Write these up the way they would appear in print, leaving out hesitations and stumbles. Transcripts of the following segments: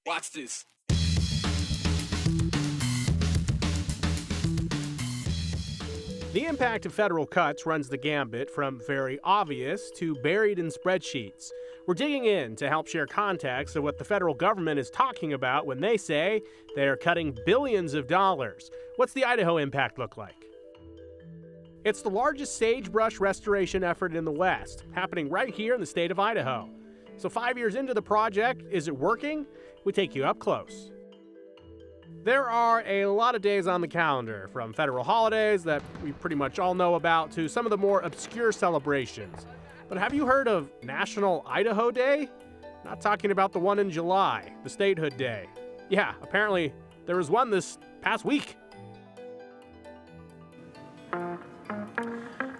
Watch this. The impact of federal cuts runs the gambit from very obvious to buried in spreadsheets. We're digging in to help share context of what the federal government is talking about when they say they're cutting billions of dollars. What's the Idaho impact look like? It's the largest sagebrush restoration effort in the West, happening right here in the state of Idaho. So 5 years into the project, is it working? We take you up close. There are a lot of days on the calendar, from federal holidays that we pretty much all know about to some of the more obscure celebrations. But have you heard of National Idaho Day? Not talking about the one in July, the Statehood Day. Yeah, apparently there was one this past week.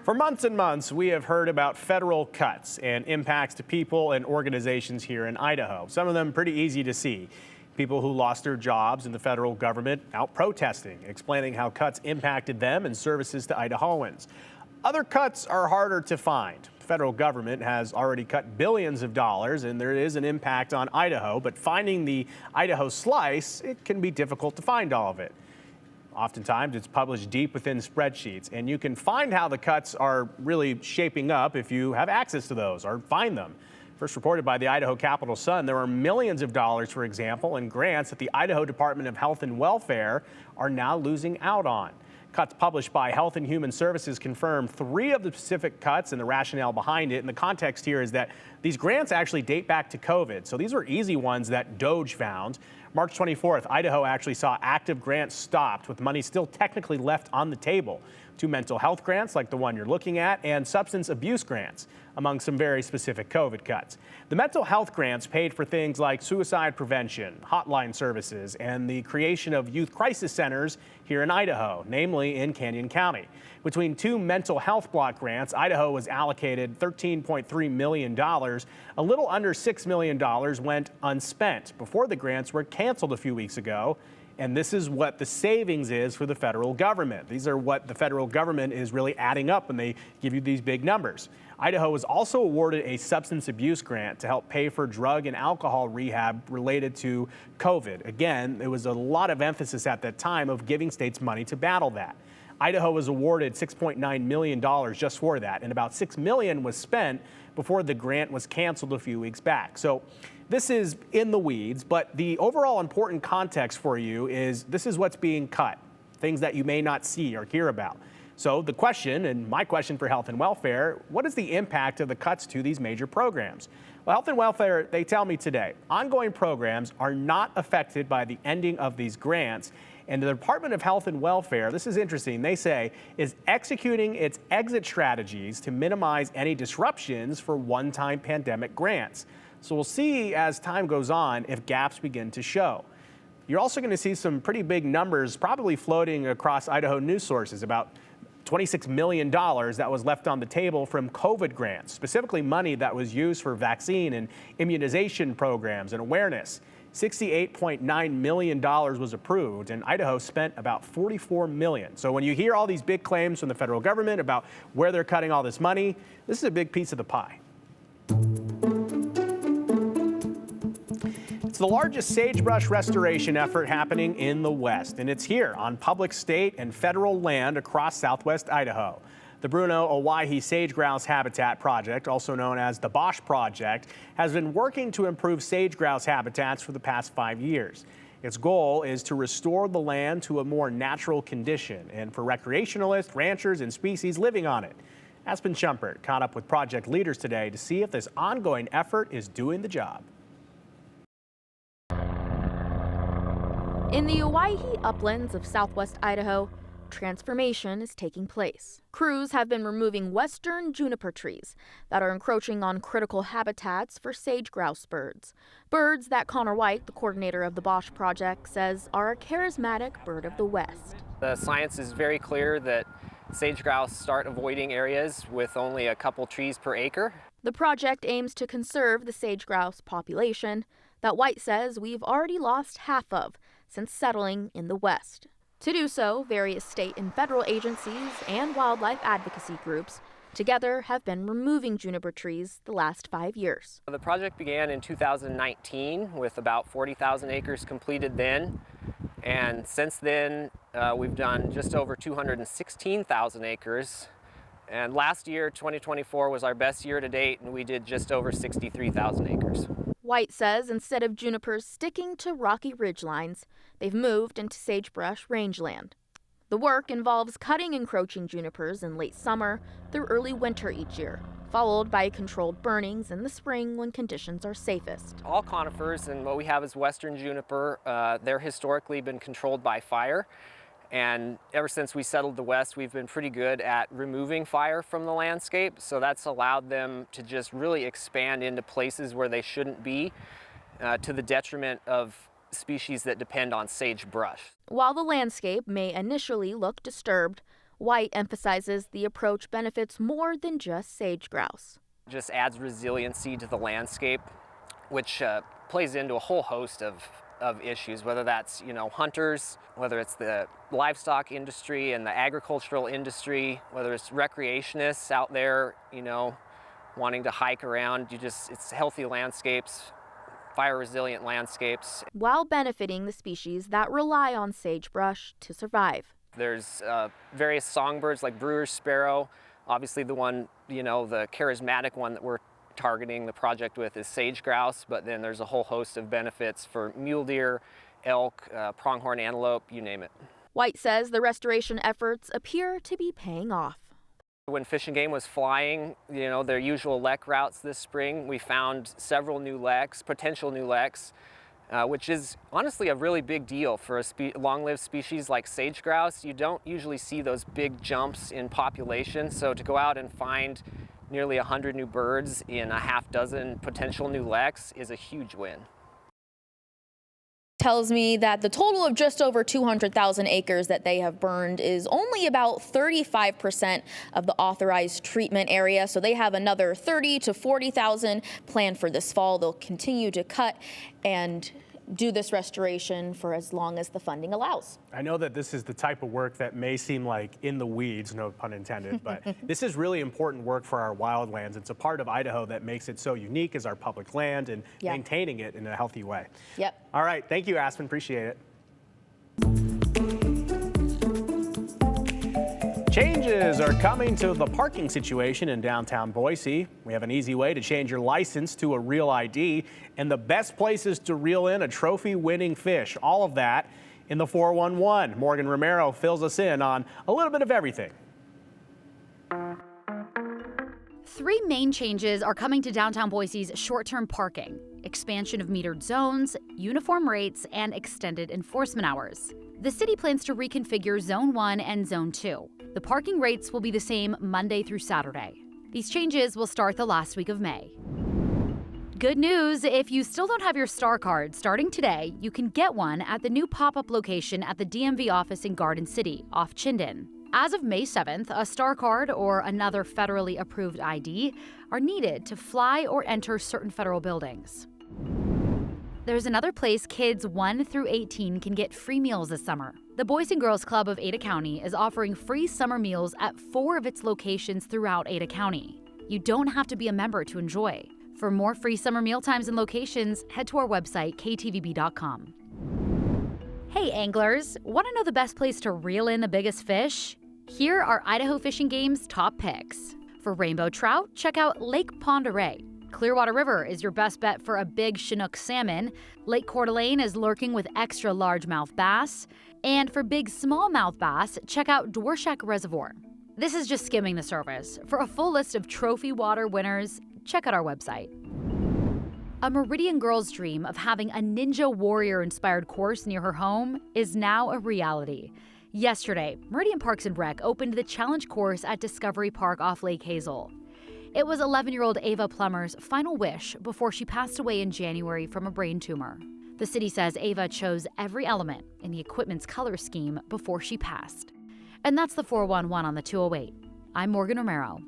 For months and months, we have heard about federal cuts and impacts to people and organizations here in Idaho. Some of them pretty easy to see. People who lost their jobs in the federal government out protesting, explaining how cuts impacted them and services to Idahoans. Other cuts are harder to find. The federal government has already cut billions of dollars, and there is an impact on Idaho, but finding the Idaho slice, it can be difficult to find all of it. Oftentimes, it's published deep within spreadsheets, and you can find how the cuts are really shaping up if you have access to those or find them. First reported by the Idaho Capital Sun, there are millions of dollars, for example, in grants that the Idaho Department of Health and Welfare are now losing out on. Cuts published by Health and Human Services confirm 3 of the specific cuts and the rationale behind it. And the context here is that these grants actually date back to COVID. So these were easy ones that DOJ found. March 24th, Idaho actually saw active grants stopped with money still technically left on the table. 2 mental health grants like the one you're looking at and substance abuse grants, among some very specific COVID cuts. The mental health grants paid for things like suicide prevention, hotline services, and the creation of youth crisis centers here in Idaho, namely in Canyon County. Between 2 mental health block grants, Idaho was allocated $13.3 million. A little under $6 million went unspent before the grants were canceled a few weeks ago. And this is what the savings is for the federal government. These are what the federal government is really adding up when they give you these big numbers. Idaho was also awarded a substance abuse grant to help pay for drug and alcohol rehab related to COVID. Again, there was a lot of emphasis at that time of giving states money to battle that. Idaho was awarded $6.9 million just for that, and about $6 million was spent before the grant was canceled a few weeks back. So this is in the weeds, but the overall important context for you is this is what's being cut, things that you may not see or hear about. So the question, and my question for health and welfare, what is the impact of the cuts to these major programs? Well, health and welfare, they tell me today, ongoing programs are not affected by the ending of these grants. And the Department of Health and Welfare, this is interesting, they say, is executing its exit strategies to minimize any disruptions for one-time pandemic grants. So we'll see as time goes on if gaps begin to show. You're also going to see some pretty big numbers probably floating across Idaho news sources, about $26 million that was left on the table from COVID grants, specifically money that was used for vaccine and immunization programs and awareness. $68.9 million was approved, and Idaho spent about $44 million. So when you hear all these big claims from the federal government about where they're cutting all this money, this is a big piece of the pie. It's the largest sagebrush restoration effort happening in the West, and it's here on public, state, and federal land across southwest Idaho. The Bruno Owyhee Sage-Grouse Habitat Project, also known as the Bosch Project, has been working to improve sage-grouse habitats for the past 5 years. Its goal is to restore the land to a more natural condition and for recreationalists, ranchers, and species living on it. Aspen Shumpert caught up with project leaders today to see if this ongoing effort is doing the job. In the Owyhee uplands of southwest Idaho, transformation is taking place. Crews have been removing western juniper trees that are encroaching on critical habitats for sage-grouse birds. Birds that Connor White, the coordinator of the Bosch Project, says are a charismatic bird of the West. The science is very clear that sage-grouse start avoiding areas with only a couple trees per acre. The project aims to conserve the sage-grouse population that White says we've already lost half of since settling in the West. To do so, various state and federal agencies and wildlife advocacy groups together have been removing juniper trees the last 5 years. The project began in 2019 with about 40,000 acres completed then. And since then, we've done just over 216,000 acres. And last year, 2024, was our best year to date, and we did just over 63,000 acres. White says instead of junipers sticking to rocky ridgelines, they've moved into sagebrush rangeland. The work involves cutting encroaching junipers in late summer through early winter each year, followed by controlled burnings in the spring when conditions are safest. All conifers, and what we have is western juniper, they're historically been controlled by fire. And ever since we settled the West, we've been pretty good at removing fire from the landscape. So that's allowed them to just really expand into places where they shouldn't be, to the detriment of species that depend on sagebrush. While the landscape may initially look disturbed, White emphasizes the approach benefits more than just sage grouse. It just adds resiliency to the landscape, which plays into a whole host of issues, whether that's, hunters, whether it's the livestock industry and the agricultural industry, whether it's recreationists out there, wanting to hike around. It's healthy landscapes, fire resilient landscapes. While benefiting the species that rely on sagebrush to survive. There's various songbirds like brewer's sparrow. Obviously the one, the charismatic one that we're targeting the project with is sage grouse, but then there's a whole host of benefits for mule deer, elk, pronghorn antelope, you name it. White says the restoration efforts appear to be paying off. When Fish and Game was flying, their usual lek routes this spring, we found several new leks, potential new leks, which is honestly a really big deal for a long-lived species like sage grouse. You don't usually see those big jumps in population, so to go out and find nearly 100 new birds in a half dozen potential new leks is a huge win. Tells me that the total of just over 200,000 acres that they have burned is only about 35% of the authorized treatment area. So they have another 30 to 40,000 planned for this fall. They'll continue to cut and do this restoration for as long as the funding allows. I know that this is the type of work that may seem like in the weeds, no pun intended, but this is really important work for our wildlands. It's a part of Idaho that makes it so unique as our public land and maintaining it in a healthy way. Yep. All right. Thank you, Aspen. Appreciate it. Changes are coming to the parking situation in downtown Boise. We have an easy way to change your license to a real ID and the best places to reel in a trophy-winning fish. All of that in the 411. Morgan Romero fills us in on a little bit of everything. Three main changes are coming to downtown Boise's short-term parking: expansion of metered zones, uniform rates, and extended enforcement hours. The city plans to reconfigure Zone 1 and Zone 2. The parking rates will be the same Monday through Saturday. These changes will start the last week of May. Good news, if you still don't have your Star Card, starting today, you can get one at the new pop-up location at the DMV office in Garden City, off Chinden. As of May 7th, a Star Card or another federally approved ID are needed to fly or enter certain federal buildings. There's another place kids 1 through 18 can get free meals this summer. The Boys and Girls Club of Ada County is offering free summer meals at 4 of its locations throughout Ada County. You don't have to be a member to enjoy. For more free summer meal times and locations, head to our website, ktvb.com. Hey anglers, want to know the best place to reel in the biggest fish? Here are Idaho Fish and Game's top picks. For rainbow trout, check out Lake Pend Oreille. Clearwater River is your best bet for a big Chinook salmon. Lake Coeur d'Alene is lurking with extra largemouth bass. And for big smallmouth bass, check out Dworshak Reservoir. This is just skimming the surface. For a full list of trophy water winners, check out our website. A Meridian girl's dream of having a Ninja Warrior-inspired course near her home is now a reality. Yesterday, Meridian Parks and Rec opened the challenge course at Discovery Park off Lake Hazel. It was 11-year-old Ava Plummer's final wish before she passed away in January from a brain tumor. The city says Ava chose every element in the equipment's color scheme before she passed. And that's the 411 on the 208. I'm Morgan Romero.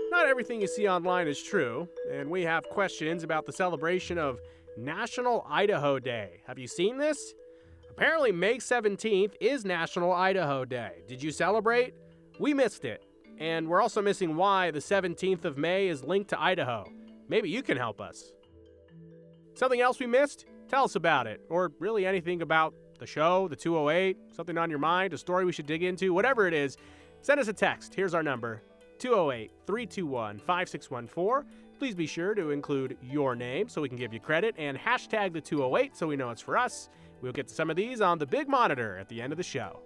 Not everything you see online is true, and we have questions about the celebration of National Idaho Day. Have you seen this? Apparently, May 17th is National Idaho Day. Did you celebrate? We missed it. And we're also missing why the 17th of May is linked to Idaho. Maybe you can help us. Something else we missed? Tell us about it. Or really anything about the show, the 208, something on your mind, a story we should dig into, whatever it is, send us a text. Here's our number, 208-321-5614. Please be sure to include your name so we can give you credit, and hashtag the 208 so we know it's for us. We'll get to some of these on the big monitor at the end of the show.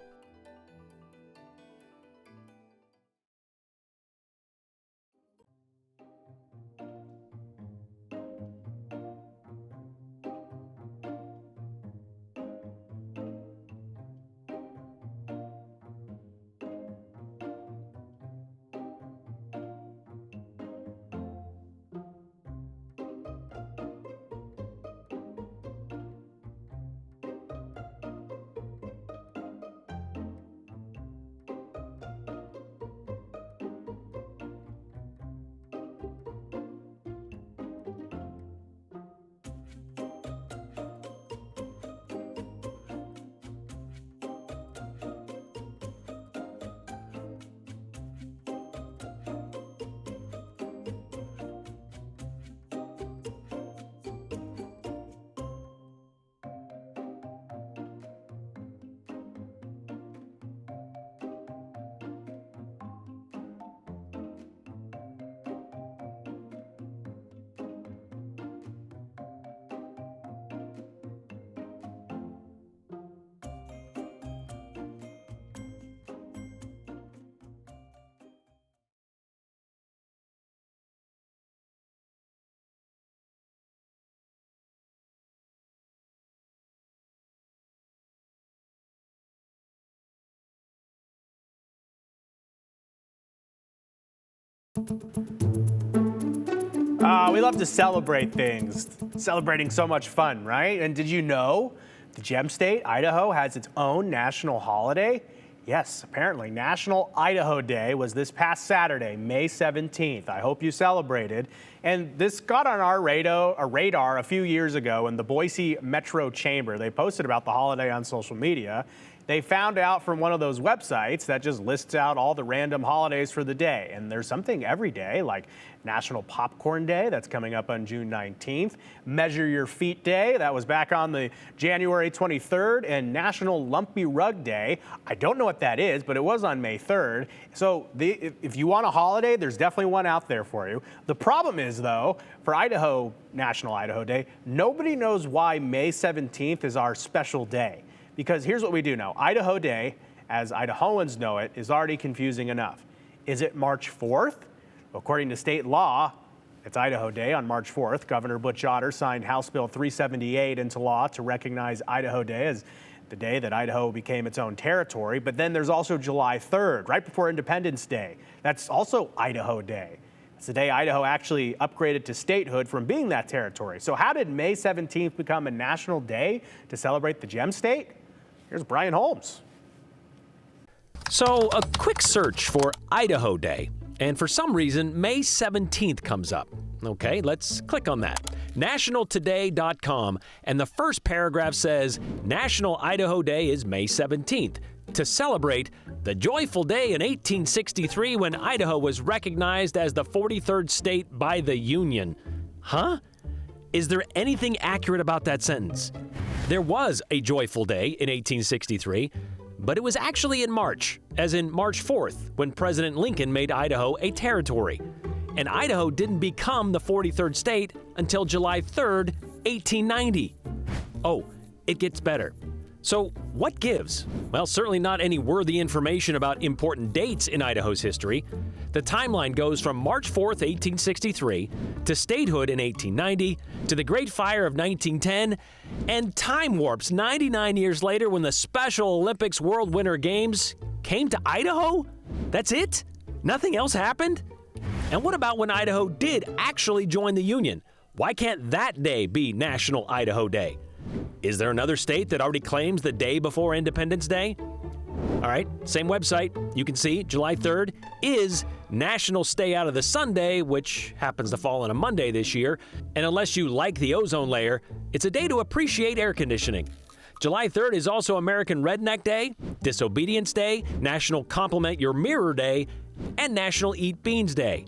We love to celebrate things. Celebrating so much fun, right? And did you know the gem state, Idaho, has its own national holiday? Yes, apparently. National Idaho Day was this past Saturday, May 17th. I hope you celebrated. And this got on our radar a few years ago in the Boise Metro Chamber. They posted about the holiday on social media. They found out from one of those websites that just lists out all the random holidays for the day. And there's something every day, like National Popcorn Day, that's coming up on June 19th. Measure Your Feet Day, that was back on the January 23rd. And National Lumpy Rug Day, I don't know what that is, but it was on May 3rd. So if you want a holiday, there's definitely one out there for you. The problem is, though, for Idaho, National Idaho Day, nobody knows why May 17th is our special day. Because here's what we do know. Idaho Day, as Idahoans know it, is already confusing enough. Is it March 4th? According to state law, it's Idaho Day on March 4th. Governor Butch Otter signed House Bill 378 into law to recognize Idaho Day as the day that Idaho became its own territory. But then there's also July 3rd, right before Independence Day. That's also Idaho Day. It's the day Idaho actually upgraded to statehood from being that territory. So how did May 17th become a national day to celebrate the gem state? Here's Brian Holmes. So, a quick search for Idaho Day, and for some reason, May 17th comes up. Okay, let's click on that. nationaltoday.com, and the first paragraph says, National Idaho Day is May 17th, to celebrate the joyful day in 1863 when Idaho was recognized as the 43rd state by the Union. Huh? Is there anything accurate about that sentence? There was a joyful day in 1863, but it was actually in March, as in March 4th, when President Lincoln made Idaho a territory. And Idaho didn't become the 43rd state until July 3rd, 1890. Oh, it gets better. So what gives? Well, certainly not any worthy information about important dates in Idaho's history. The timeline goes from March 4th, 1863, to statehood in 1890, to the Great Fire of 1910, and time warps 99 years later when the Special Olympics World Winter Games came to Idaho? That's it? Nothing else happened? And what about when Idaho did actually join the Union? Why can't that day be National Idaho Day? Is there another state that already claims the day before Independence Day? All right, same website. You can see July 3rd is National Stay Out of the Sun Day, which happens to fall on a Monday this year. And unless you like the ozone layer, it's a day to appreciate air conditioning. July 3rd is also American Redneck Day, Disobedience Day, National Compliment Your Mirror Day, and National Eat Beans Day.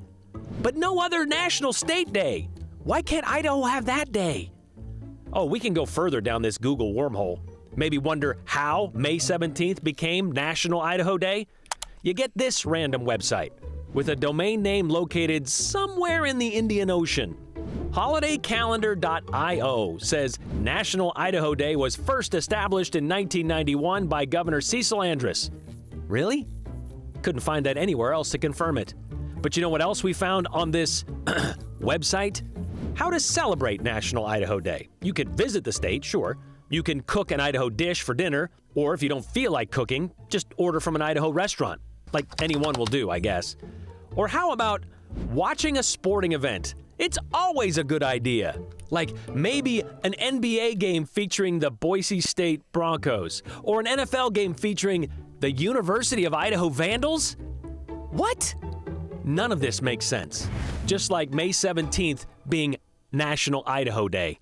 But no other National State Day. Why can't Idaho have that day? Oh, we can go further down this Google wormhole. Maybe wonder how May 17th became National Idaho Day? You get this random website with a domain name located somewhere in the Indian Ocean. HolidayCalendar.io says National Idaho Day was first established in 1991 by Governor Cecil Andrus. Really? Couldn't find that anywhere else to confirm it. But you know what else we found on this website? How to celebrate National Idaho Day. You could visit the state, sure. You can cook an Idaho dish for dinner, or if you don't feel like cooking, just order from an Idaho restaurant. Like anyone will do, I guess. Or how about watching a sporting event? It's always a good idea. Like maybe an NBA game featuring the Boise State Broncos, or an NFL game featuring the University of Idaho Vandals? What? None of this makes sense. Just like May 17th being National Idaho Day.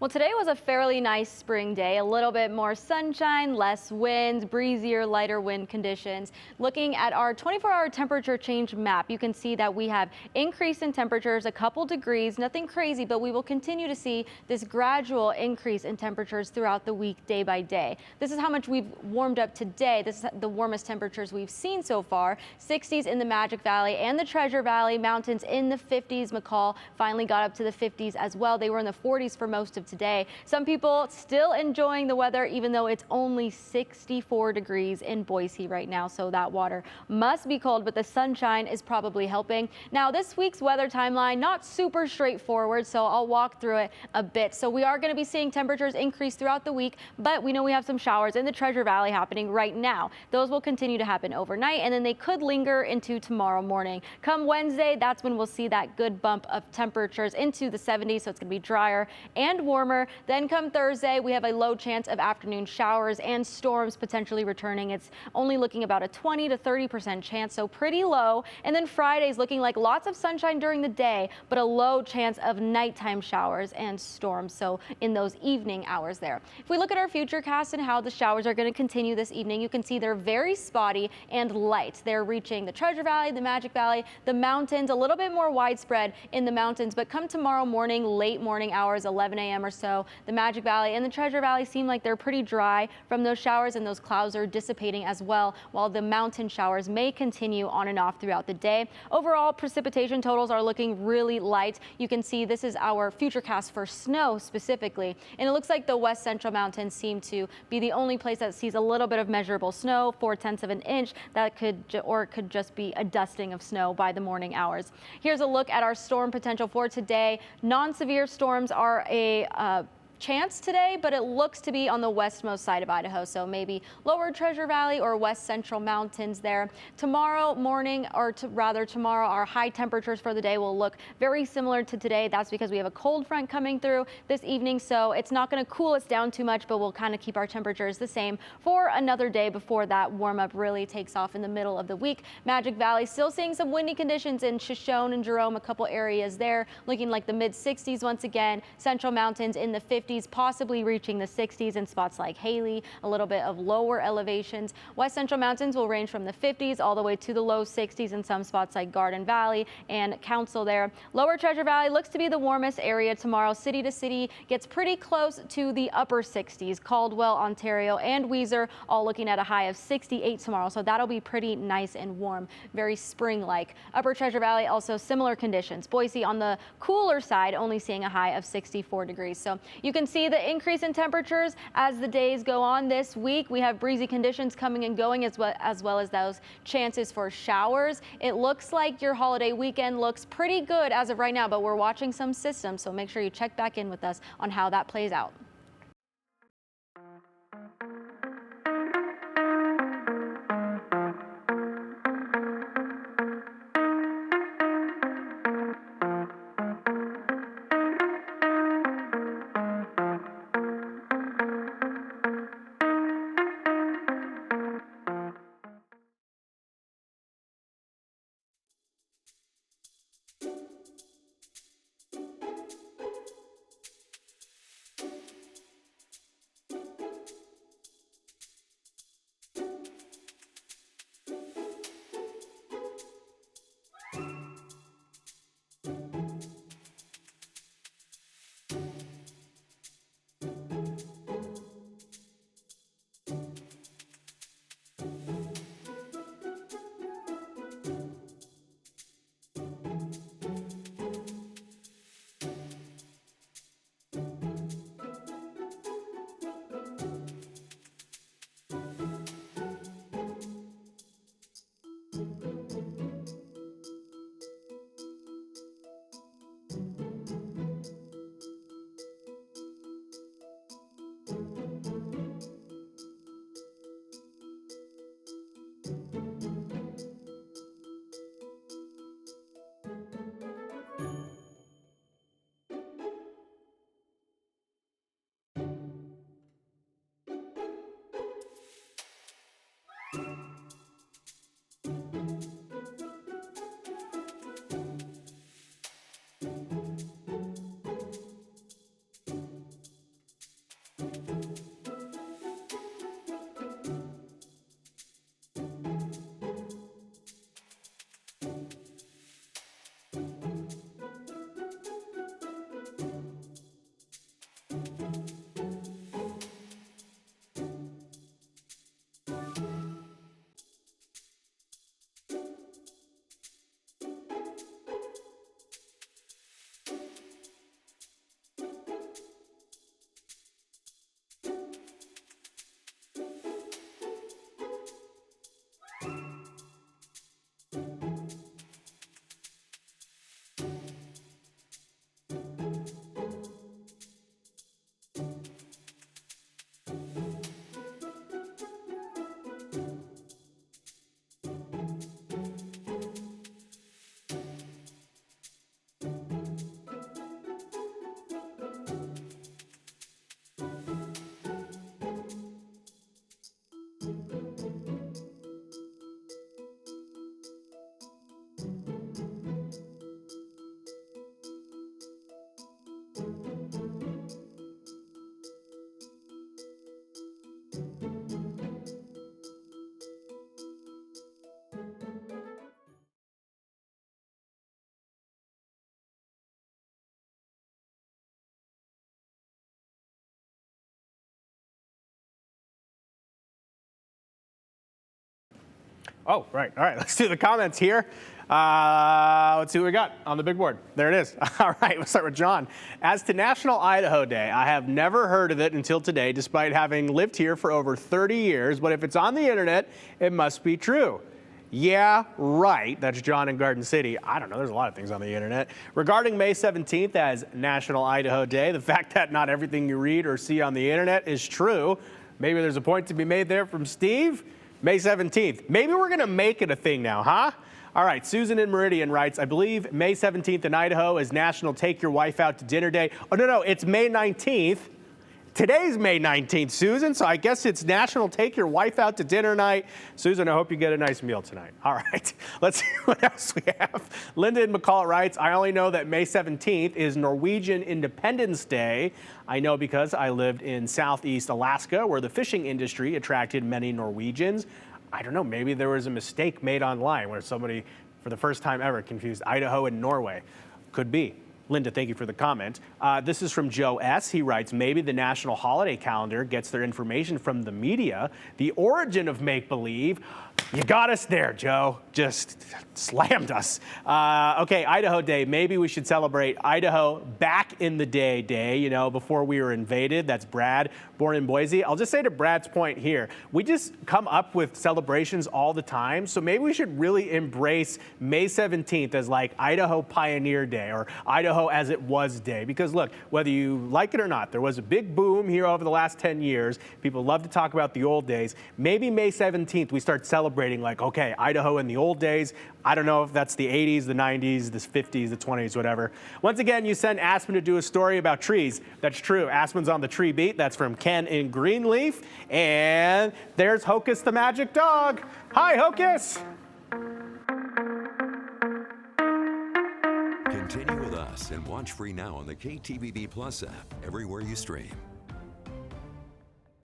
Well, today was a fairly nice spring day, a little bit more sunshine, less wind, breezier, lighter wind conditions. Looking at our 24-hour temperature change map, you can see that we have increase in temperatures, a couple degrees, nothing crazy, but we will continue to see this gradual increase in temperatures throughout the week, day by day. This is how much we've warmed up today. This is the warmest temperatures we've seen so far. 60s in the Magic Valley and the Treasure Valley, mountains in the 50s. McCall finally got up to the 50s as well. They were in the 40s for most of today. Some people still enjoying the weather, even though it's only 64 degrees in Boise right now. So that water must be cold, but the sunshine is probably helping. Now, this week's weather timeline, not super straightforward, so I'll walk through it a bit. So we are going to be seeing temperatures increase throughout the week, but we know we have some showers in the Treasure Valley happening right now. Those will continue to happen overnight, and then they could linger into tomorrow morning. Come Wednesday, that's when we'll see that good bump of temperatures into the 70s, so it's going to be drier and warmer. Then come Thursday, we have a low chance of afternoon showers and storms potentially returning. It's only looking about a 20 to 30% chance, so pretty low. And then Friday's looking like lots of sunshine during the day, but a low chance of nighttime showers and storms, so in those evening hours there. If we look at our future cast and how the showers are going to continue this evening, you can see they're very spotty and light. They're reaching the Treasure Valley, the Magic Valley, the mountains, a little bit more widespread in the mountains, but come tomorrow morning, late morning hours, 11 a.m. or so, the Magic Valley and the Treasure Valley seem like they're pretty dry from those showers, and those clouds are dissipating as well, while the mountain showers may continue on and off throughout the day. Overall, precipitation totals are looking really light. You can see this is our futurecast for snow specifically, and it looks like the west central mountains seem to be the only place that sees a little bit of measurable snow, 4/10 of an inch. That could just be a dusting of snow by the morning hours. Here's a look at our storm potential for today. Non-severe storms are a chance today, but it looks to be on the westmost side of Idaho, so maybe lower Treasure Valley or west central mountains there. Tomorrow morning, or rather tomorrow, our high temperatures for the day will look very similar to today. That's because we have a cold front coming through this evening, so it's not going to cool us down too much, but we'll kind of keep our temperatures the same for another day before that warm up really takes off in the middle of the week. Magic Valley still seeing some windy conditions in Shoshone and Jerome, a couple areas there, looking like the mid 60s once again. Central mountains in the 50s, possibly reaching the 60s in spots like Haley, a little bit of lower elevations. West central mountains will range from the 50s all the way to the low 60s in some spots like Garden Valley and Council there. Lower Treasure Valley looks to be the warmest area tomorrow. City to city gets pretty close to the upper 60s. Caldwell, Ontario, and Weiser all looking at a high of 68 tomorrow, so that'll be pretty nice and warm, very spring-like. Upper Treasure Valley also similar conditions. Boise on the cooler side, only seeing a high of 64 degrees. So you can see the increase in temperatures as the days go on this week. We have breezy conditions coming and going, as well as those chances for showers. It looks like your holiday weekend looks pretty good as of right now, but we're watching some systems, so make sure you check back in with us on how that plays out. Oh, right. All right, let's do the comments here. Let's see what we got on the big board. There it is. All right, we'll start with John. As to National Idaho Day, I have never heard of it until today, despite having lived here for over 30 years. But if it's on the internet, it must be true. Yeah, right. That's John in Garden City. I don't know. There's a lot of things on the internet. Regarding May 17th as National Idaho Day, the fact that not everything you read or see on the internet is true. Maybe there's a point to be made there from Steve. May 17th. Maybe we're going to make it a thing now, huh? All right, Susan in Meridian writes, I believe May 17th in Idaho is National Take Your Wife Out to Dinner Day. Oh, no, it's May 19th. Today's May 19th, Susan, so I guess it's National Take Your Wife Out to Dinner Night. Susan, I hope you get a nice meal tonight. All right, let's see what else we have. Linda in McCall writes, I only know that May 17th is Norwegian Independence Day. I know because I lived in Southeast Alaska, where the fishing industry attracted many Norwegians. I don't know, maybe there was a mistake made online where somebody, for the first time ever, confused Idaho and Norway. Could be. Linda, thank you for the comment. This is from Joe S. He writes, maybe the national holiday calendar gets their information from the media. The origin of make-believe. You got us there, Joe. Just slammed us. Okay, Idaho Day. Maybe we should celebrate Idaho back in the day, you know, before we were invaded. That's Brad, born in Boise. I'll just say to Brad's point here, we just come up with celebrations all the time. So maybe we should really embrace May 17th as like Idaho Pioneer Day or Idaho as it was day. Because look, whether you like it or not, there was a big boom here over the last 10 years. People love to talk about the old days. Maybe May 17th we start celebrating like, okay, Idaho in the old days. I don't know if that's the 80s, the 90s, the 50s, the 20s, whatever. Once again, you send Aspen to do a story about trees. That's true. Aspen's on the tree beat. That's from Ken in Greenleaf. And there's Hocus the magic dog. Hi, Hocus. Continue with us and watch free now on the KTVB Plus app everywhere you stream.